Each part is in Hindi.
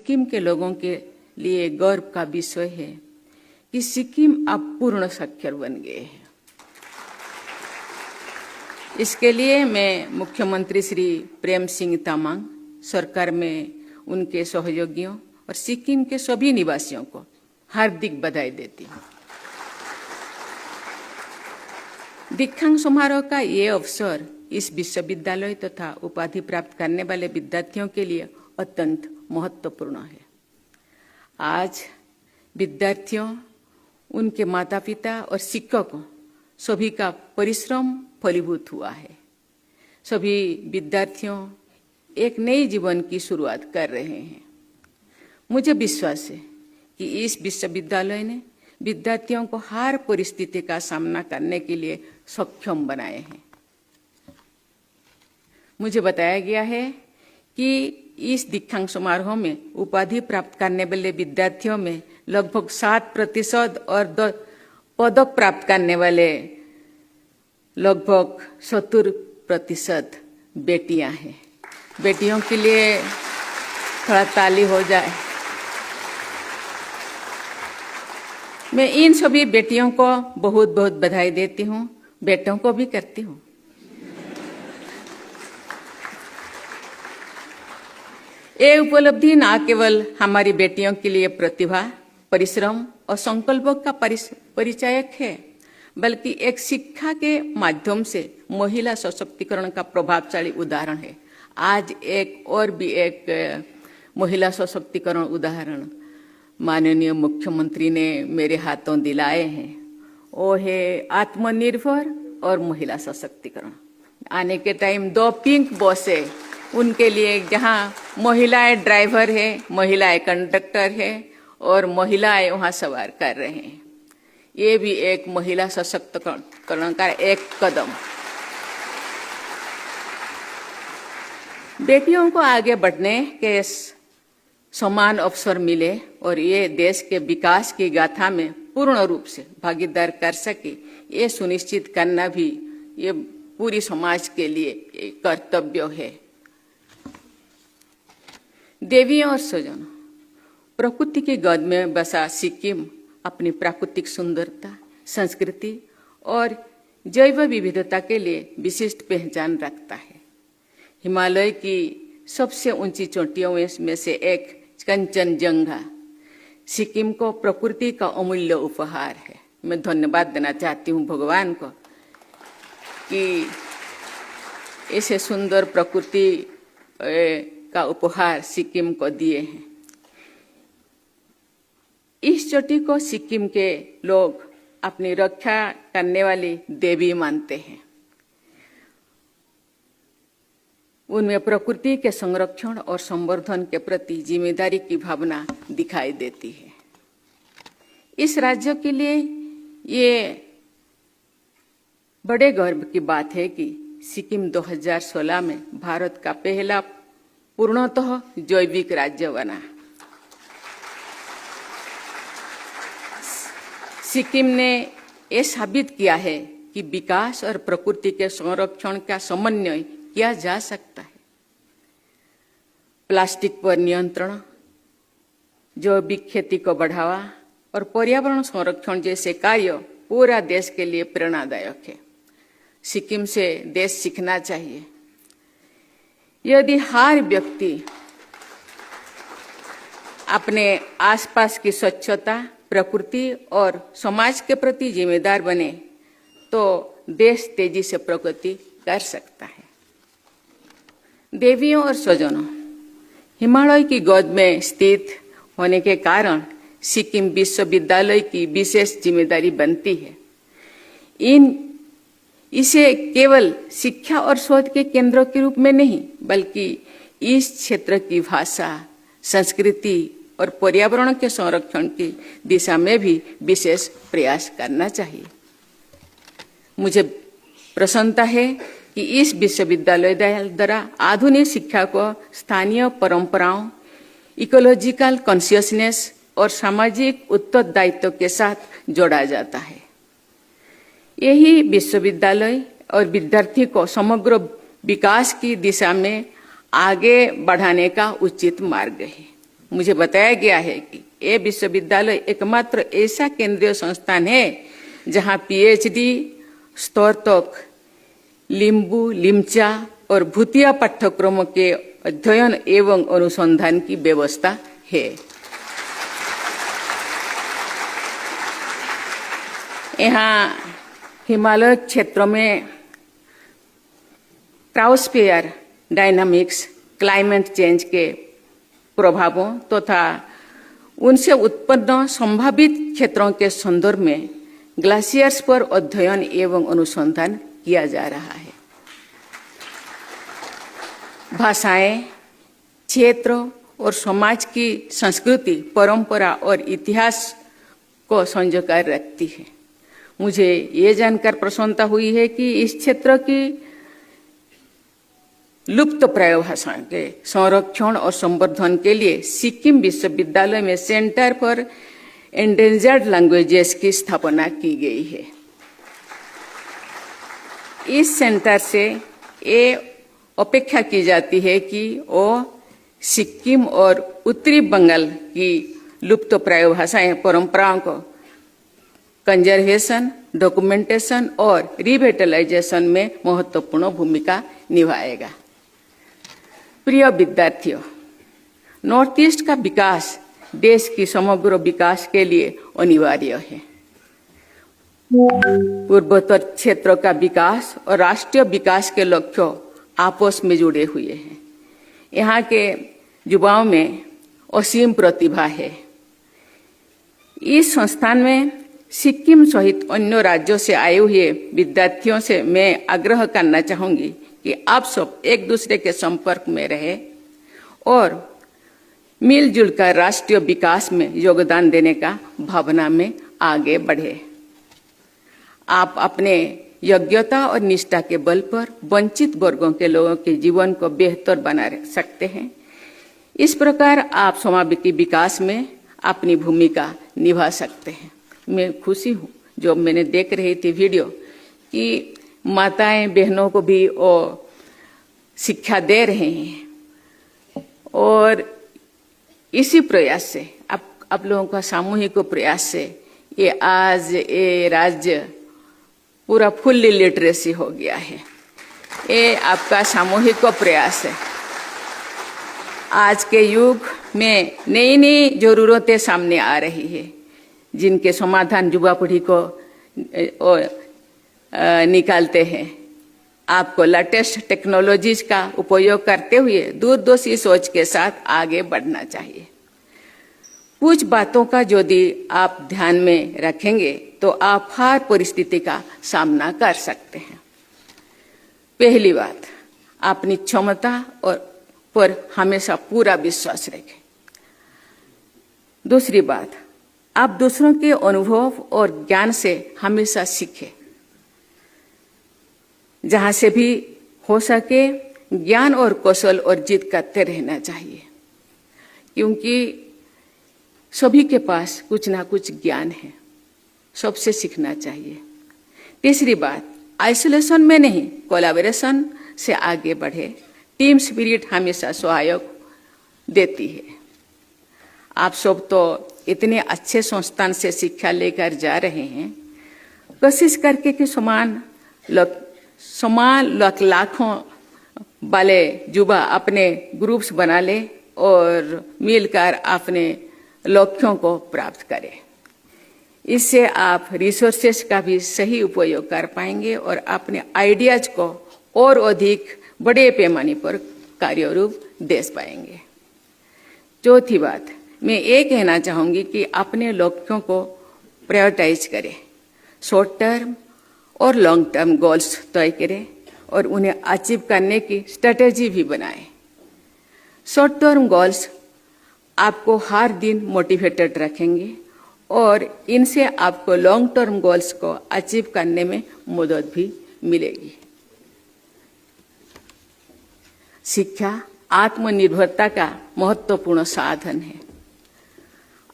सिक्किम के लोगों के लिए गर्व का विषय है कि सिक्किम अब पूर्ण साक्षर बन गए हैं। इसके लिए मैं मुख्यमंत्री श्री प्रेम सिंह तामाङ, सरकार में उनके सहयोगियों और सिक्किम के सभी निवासियों को हार्दिक बधाई देती हूँ। दीक्षांत समारोह का ये अवसर इस विश्वविद्यालय तथा उपाधि प्राप्त करने वाले विद्यार्थियों के लिए अत्यंत महत्वपूर्ण है। आज विद्यार्थियों, उनके माता पिता और शिक्षकों सभी का परिश्रम फलीभूत हुआ है। सभी विद्यार्थियों एक नई जीवन की शुरुआत कर रहे हैं। मुझे विश्वास है कि इस विश्वविद्यालय ने विद्यार्थियों को हर परिस्थिति का सामना करने के लिए सक्षम बनाए हैं। मुझे बताया गया है कि इस दीक्षांत समारोह में उपाधि प्राप्त करने वाले विद्यार्थियों में लगभग 7% और पदक प्राप्त करने वाले लगभग 70% बेटियां हैं। बेटियों के लिए थोड़ा ताली हो जाए। मैं इन सभी बेटियों को बहुत बहुत बधाई देती हूँ, बेटों को भी करती हूँ। ये उपलब्धि न केवल हमारी बेटियों के लिए प्रतिभा, परिश्रम और संकल्पों का परिचायक है, बल्कि एक शिक्षा के माध्यम से महिला सशक्तिकरण का प्रभावशाली उदाहरण है। आज एक महिला सशक्तिकरण उदाहरण माननीय मुख्यमंत्री ने मेरे हाथों दिलाए हैं। वो है आत्मनिर्भर और महिला सशक्तिकरण। आने के टाइम 2 पिंक बस है उनके लिए, जहाँ महिलाएं ड्राइवर है, महिलाएं कंडक्टर है और महिलाएं वहाँ सवार कर रहे हैं। ये भी एक महिला सशक्तिकरण का एक कदम। बेटियों को आगे बढ़ने के समान अवसर मिले और ये देश के विकास की गाथा में पूर्ण रूप से भागीदार कर सके, ये सुनिश्चित करना भी ये पूरी समाज के लिए एक कर्तव्य है। देवियों और स्वजनों, प्रकृति की गोद में बसा सिक्किम अपनी प्राकृतिक सुंदरता, संस्कृति और जैव विविधता के लिए विशिष्ट पहचान रखता है। हिमालय की सबसे ऊंची चोटियों में से एक कंचनजंगा सिक्किम को प्रकृति का अमूल्य उपहार है। मैं धन्यवाद देना चाहती हूँ भगवान को कि इसे सुंदर प्रकृति का उपहार सिक्किम को दिए हैं। इस चोटी को सिक्किम के लोग अपनी रक्षा करने वाली देवी मानते हैं। उनमें प्रकृति के संरक्षण और संवर्धन के प्रति जिम्मेदारी की भावना दिखाई देती है। इस राज्य के लिए ये बड़े गर्व की बात है कि सिक्किम 2016 में भारत का पहला पूर्णतः जैविक राज्य बना। सिक्किम ने यह साबित किया है कि विकास और प्रकृति के संरक्षण का समन्वय किया जा सकता है। प्लास्टिक पर नियंत्रण, जैविक खेती को बढ़ावा और पर्यावरण संरक्षण जैसे कार्य पूरा देश के लिए प्रेरणादायक है। सिक्किम से देश सीखना चाहिए। यदि हर व्यक्ति अपने आसपास की स्वच्छता, प्रकृति और समाज के प्रति जिम्मेदार बने तो देश तेजी से प्रगति कर सकता है। देवियों और स्वजनों, हिमालय की गोद में स्थित होने के कारण सिक्किम विश्वविद्यालय की विशेष जिम्मेदारी बनती है। इसे केवल शिक्षा और शोध के केंद्र के रूप में नहीं, बल्कि इस क्षेत्र की भाषा, संस्कृति और पर्यावरण के संरक्षण की दिशा में भी विशेष प्रयास करना चाहिए। मुझे प्रसन्नता है कि इस विश्वविद्यालय द्वारा आधुनिक शिक्षा को स्थानीय परंपराओं, इकोलॉजिकल कॉन्शियसनेस और सामाजिक उत्तरदायित्व के साथ जोड़ा जाता है। यही विश्वविद्यालय और विद्यार्थी को समग्र विकास की दिशा में आगे बढ़ाने का उचित मार्ग है। मुझे बताया गया है कि ये विश्वविद्यालय एकमात्र ऐसा केंद्रीय संस्थान है जहां पीएचडी स्तर तक लिम्बू, लिम्चा और भूतिया पाठ्यक्रमों के अध्ययन एवं अनुसंधान की व्यवस्था है। यहाँ हिमालय क्षेत्रों में क्रायोस्फीयर डायनामिक्स, क्लाइमेट चेंज के प्रभावों तथा उनसे उत्पन्न संभावित क्षेत्रों के संदर्भ में ग्लेशियर्स पर अध्ययन एवं अनुसंधान किया जा रहा है। भाषाएं, क्षेत्र और समाज की संस्कृति, परंपरा और इतिहास को संजोकर रखती है। मुझे ये जानकर प्रसन्नता हुई है कि इस क्षेत्र की लुप्त प्राय भाषाओं के संरक्षण और संवर्धन के लिए सिक्किम विश्वविद्यालय में सेंटर फॉर एंडेंजर्ड लैंग्वेजेस की स्थापना की गई है। इस सेंटर से ये अपेक्षा की जाती है कि वो सिक्किम और उत्तरी बंगाल की लुप्त प्राय भाषाएं परंपराओं को कंजर्वेशन, डॉक्यूमेंटेशन और रिविटलाइजेशन में महत्वपूर्ण भूमिका निभाएगा। प्रिय विद्यार्थियों, नॉर्थ ईस्ट का विकास देश की समग्र विकास के लिए अनिवार्य है। पूर्वोत्तर क्षेत्र का विकास और राष्ट्रीय विकास के लक्ष्य आपस में जुड़े हुए हैं। यहाँ के युवाओं में असीम प्रतिभा है। इस संस्थान में सिक्किम सहित अन्य राज्यों से आए हुए विद्यार्थियों से मैं आग्रह करना चाहूंगी कि आप सब एक दूसरे के संपर्क में रहे और मिलजुल कर राष्ट्रीय विकास में योगदान देने का भावना में आगे बढ़े। आप अपने योग्यता और निष्ठा के बल पर वंचित वर्गों के लोगों के जीवन को बेहतर बना सकते हैं। इस प्रकार आप समाज के विकास में अपनी भूमिका निभा सकते हैं। मैं खुशी हूँ जो मैंने देख रही थी वीडियो कि माताएं बहनों को भी वो शिक्षा दे रहे हैं और इसी प्रयास से आप लोगों का सामूहिक प्रयास से ये आज ये राज्य पूरा फुल्ली लिटरेसी हो गया है। ये आपका सामूहिक प्रयास है। आज के युग में नई नई जरूरतें सामने आ रही है जिनके समाधान युवा पीढ़ी को निकालते हैं। आपको लेटेस्ट टेक्नोलॉजीज का उपयोग करते हुए दूरदर्शी सोच के साथ आगे बढ़ना चाहिए। कुछ बातों का यदि आप ध्यान में रखेंगे तो आप हर परिस्थिति का सामना कर सकते हैं। पहली बात, अपनी क्षमता और पर हमेशा पूरा विश्वास रखें। दूसरी बात, आप दूसरों के अनुभव और ज्ञान से हमेशा सीखें। जहां से भी हो सके ज्ञान और कौशल अर्जित करते रहना चाहिए, क्योंकि सभी के पास कुछ ना कुछ ज्ञान है, सबसे सीखना चाहिए। तीसरी बात, आइसोलेशन में नहीं कोलैबोरेशन से आगे बढ़े। टीम स्पिरिट हमेशा सहायक देती है। आप सब तो इतने अच्छे संस्थान से शिक्षा लेकर जा रहे हैं, कोशिश करके कि समान लाखों वाले युवा अपने ग्रुप्स बना ले और मिलकर अपने लक्ष्यों को प्राप्त करें। इससे आप रिसोर्सेस का भी सही उपयोग कर पाएंगे और अपने आइडियाज को और अधिक बड़े पैमाने पर कार्यरूप दे पाएंगे। चौथी बात, मैं ये कहना चाहूंगी कि अपने लक्ष्यों को प्रायोरिटाइज करें। शॉर्ट टर्म और लॉन्ग टर्म गोल्स तय करें और उन्हें अचीव करने की स्ट्रेटेजी भी बनाएं। शॉर्ट टर्म गोल्स आपको हर दिन मोटिवेटेड रखेंगे और इनसे आपको लॉन्ग टर्म गोल्स को अचीव करने में मदद भी मिलेगी। शिक्षा आत्मनिर्भरता का महत्वपूर्ण साधन है।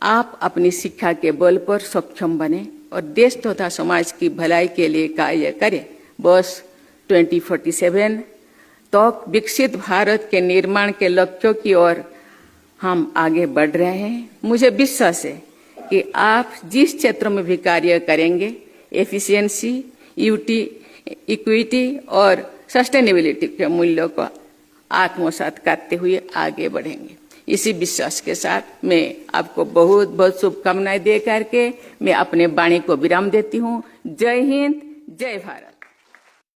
आप अपनी शिक्षा के बल पर सक्षम बने और देश तथा समाज की भलाई के लिए कार्य करें। बस 2047 तक विकसित भारत के निर्माण के लक्ष्यों की ओर हम आगे बढ़ रहे हैं। मुझे विश्वास है कि आप जिस क्षेत्र में भी कार्य करेंगे, एफिशिएंसी, इक्विटी और सस्टेनेबिलिटी के मूल्यों को आत्मसात करते हुए आगे बढ़ेंगे। इसी विश्वास के साथ मैं आपको बहुत बहुत शुभकामनाएं दे करके मैं अपने वाणी को विराम देती हूँ। जय हिंद, जय भारत।